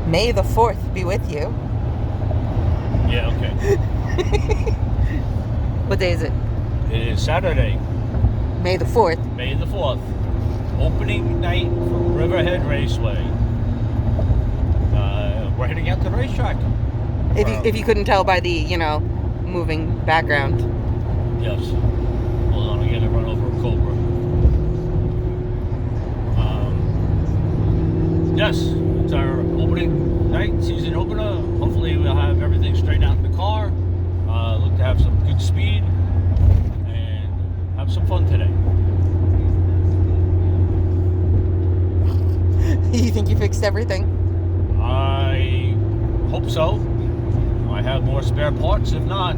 May the 4th be with you. Yeah, okay. What day is it? It is Saturday, May the 4th. May the 4th. Opening night for Riverhead Raceway. We're heading out to the racetrack. If you couldn't tell by the, moving background. Yes. Hold on, I'm going to run over a Cobra. Yes, it's our opening night, season opener. Hopefully we'll have everything straightened out in the car. Look to have some good speed and have some fun today. You think you fixed everything? I hope so. I have more spare parts. If not,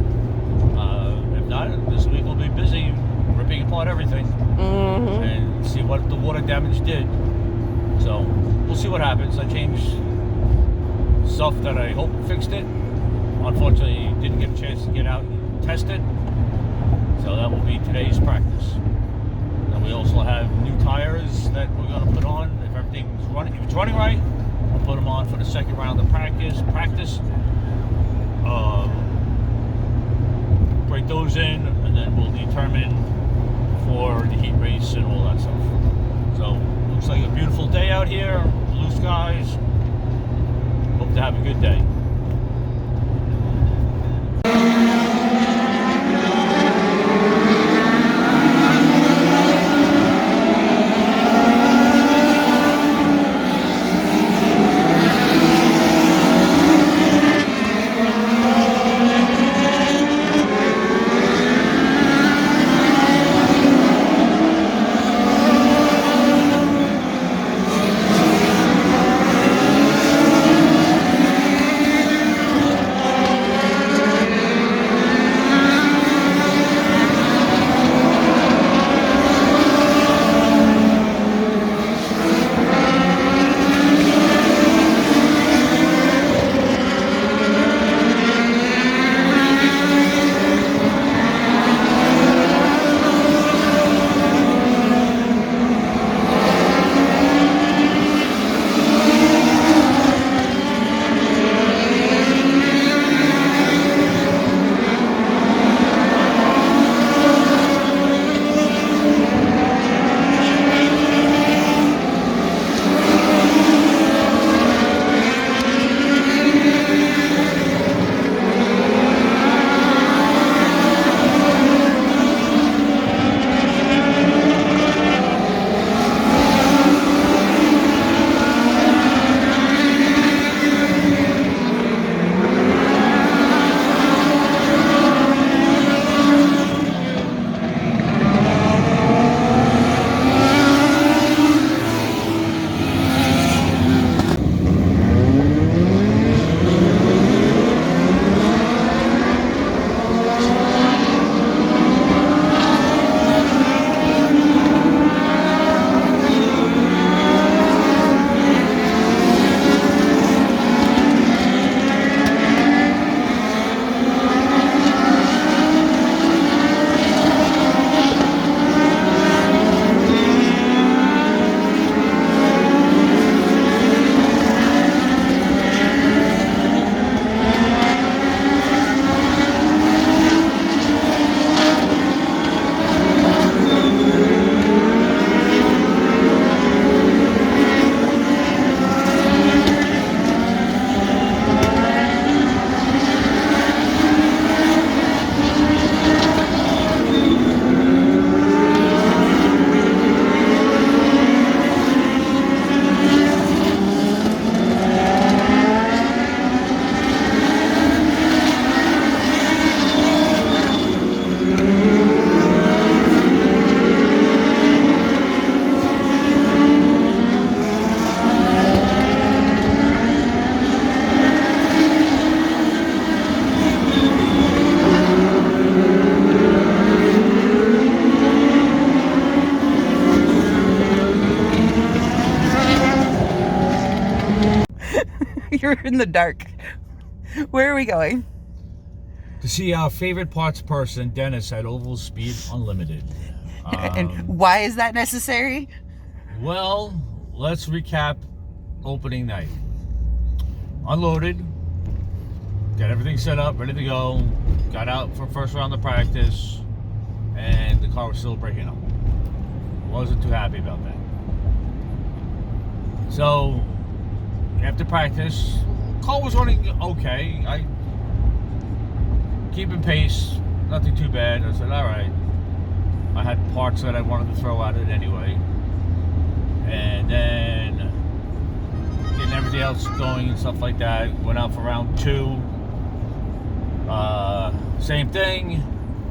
this week we'll be busy ripping apart everything and see what the water damage did. So we'll see what happens. I changed stuff that I hope fixed it. Unfortunately, didn't get a chance to get out and test it. So that will be today's practice. And we also have new tires that we're going to put on. If everything's running, if it's running right, we'll put them on for the second round of practice. Break those in, and then we'll determine for the heat race and all that stuff. So looks like a beautiful day out here, blue skies. Hope to have a good day. You're in the dark. Where are we going? To see our favorite parts person, Dennis, at Oval Speed Unlimited. And why is that necessary? Well, let's recap opening night. unloaded, got everything set up, ready to go, got out for first round of practice, and the car was still breaking up. Wasn't too happy about that. So after practice, car was running okay. I keeping pace, nothing too bad. I said, all right. I had parts that I wanted to throw at it anyway, and then getting everything else going and stuff like that. Went out for round 2. Same thing,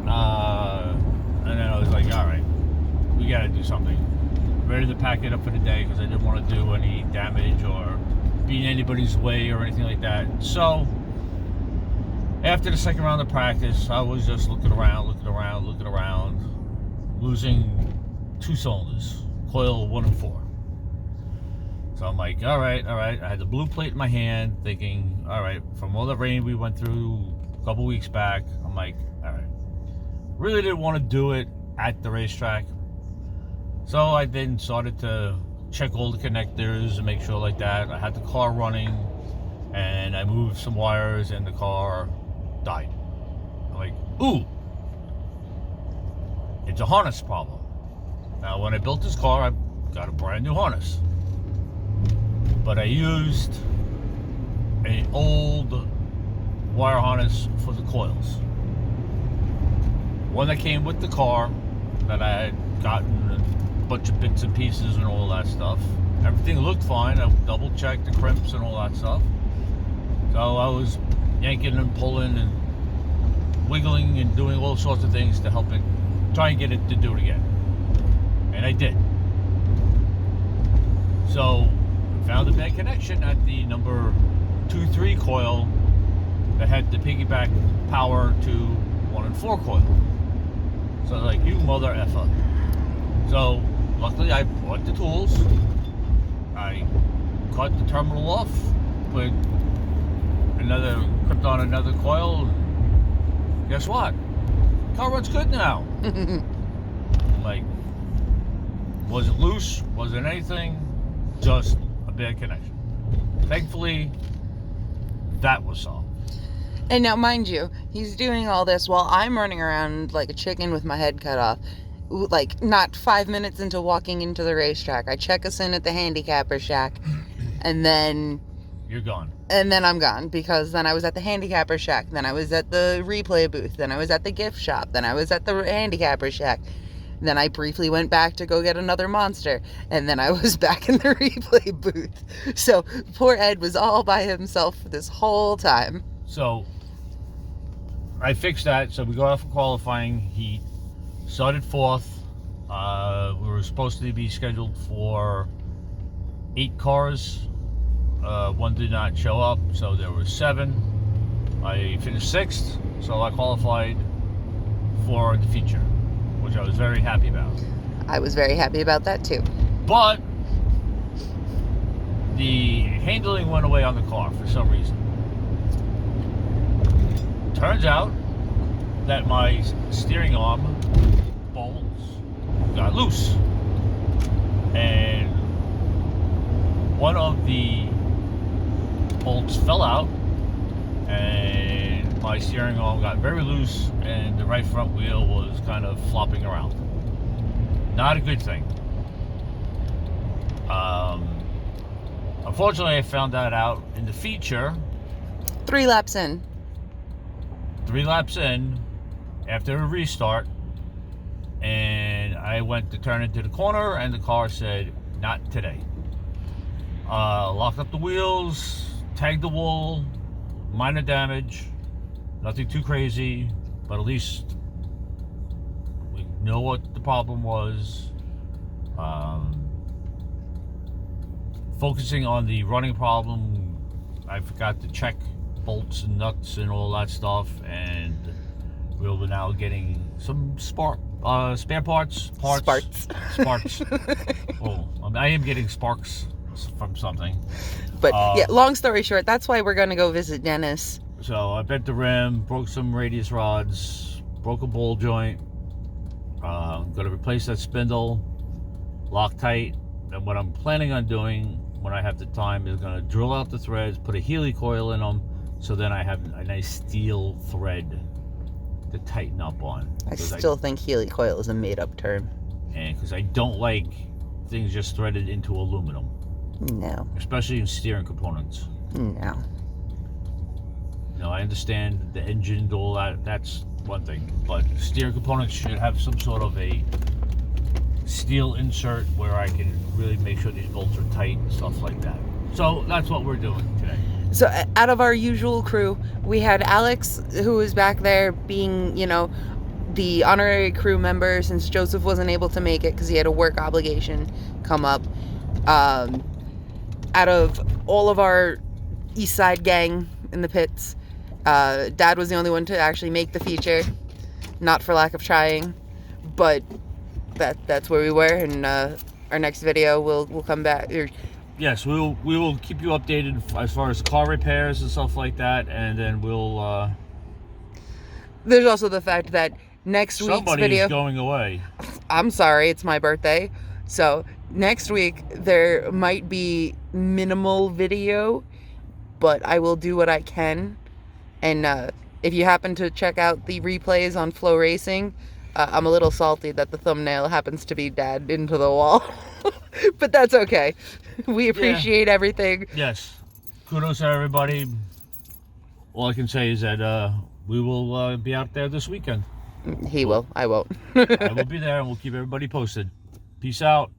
and then I was like, all right, we got to do something. Ready to pack it up for the day because I didn't want to do any damage or be in anybody's way or anything like that. So after the second round of practice, I was just looking around, losing 2 cylinders, coil 1 and 4. So I'm like, all right. I had the blue plate in my hand, thinking, all right, from all the rain we went through a couple weeks back, I'm like, all right. Really didn't want to do it at the racetrack. So I then started to check all the connectors and make sure like that. I had the car running, and I moved some wires, and the car died. I'm like, ooh, it's a harness problem. Now, when I built this car, I got a brand new harness, but I used an old wire harness for the coils. One that came with the car that I had gotten a bunch of bits and pieces and all that stuff. Everything looked fine. I double checked the crimps and all that stuff. So I was yanking and pulling and wiggling and doing all sorts of things to help it, try and get it to do it again. And I did. So I found a bad connection at the number 2-3 coil that had the piggyback power to 1 and 4 coil. So I was like, you mother effer. So luckily I bought the tools. I cut the terminal off, put clipped on another coil. Guess what? Car runs good now. Like, wasn't loose, wasn't anything, just a bad connection. Thankfully, that was solved. And now, mind you, he's doing all this while I'm running around like a chicken with my head cut off. Like, not 5 minutes into walking into the racetrack. I check us in at the handicapper shack, and then... You're gone. And then I'm gone, because then I was at the handicapper shack, then I was at the replay booth, then I was at the gift shop, then I was at the handicapper shack. Then I briefly went back to go get another monster, and then I was back in the replay booth. So poor Ed was all by himself this whole time. So I fixed that. So we go out for qualifying. He started 4th. We were supposed to be scheduled for 8 cars. 1 did not show up, so there were 7. I finished 6th, so I qualified for the feature, which I was very happy about. I was very happy about that too. But the handling went away on the car for some reason. Turns out that my steering arm bolts got loose, and one of the bolts fell out, and my steering arm got very loose, and the right front wheel was kind of flopping around. Not a good thing. Unfortunately, I found that out in the feature 3 laps in. 3 laps in, after a restart, and I went to turn into the corner, and the car said, not today. Locked up the wheels, tagged the wall, minor damage, nothing too crazy, but at least we know what the problem was. Focusing on the running problem, I forgot to check bolts and nuts and all that stuff, and we're now getting some spare parts. Sparks. Oh, I am getting sparks from something. But yeah, long story short, that's why we're going to go visit Dennis. So I bent the rim, broke some radius rods, broke a ball joint. I'm going to replace that spindle, Loctite. And what I'm planning on doing when I have the time, is going to drill out the threads, put a Healy coil in them, so then I have a nice steel thread to tighten up on. I still think Healy coil is a made-up term. And because I don't like things just threaded into aluminum. No. Especially in steering components. No. No, I understand the engine, all that, that's one thing. But steering components should have some sort of a steel insert where I can really make sure these bolts are tight and stuff like that. So that's what we're doing today. So out of our usual crew, we had Alex, who was back there being, the honorary crew member since Joseph wasn't able to make it because he had a work obligation come up. Out of all of our East Side gang in the pits, Dad was the only one to actually make the feature, not for lack of trying, but that's where we were. And our next video we'll come back. Yes, we will keep you updated as far as car repairs and stuff like that, and then we'll. There's also the fact that next week's video. Somebody's going away. I'm sorry, it's my birthday. So next week there might be minimal video, but I will do what I can. And if you happen to check out the replays on Flow Racing, I'm a little salty that the thumbnail happens to be Dad into the wall. But that's okay. We appreciate everything. Yes. Kudos to everybody. All I can say is that we will be out there this weekend. He will. I won't. I will be there, and we'll keep everybody posted. Peace out.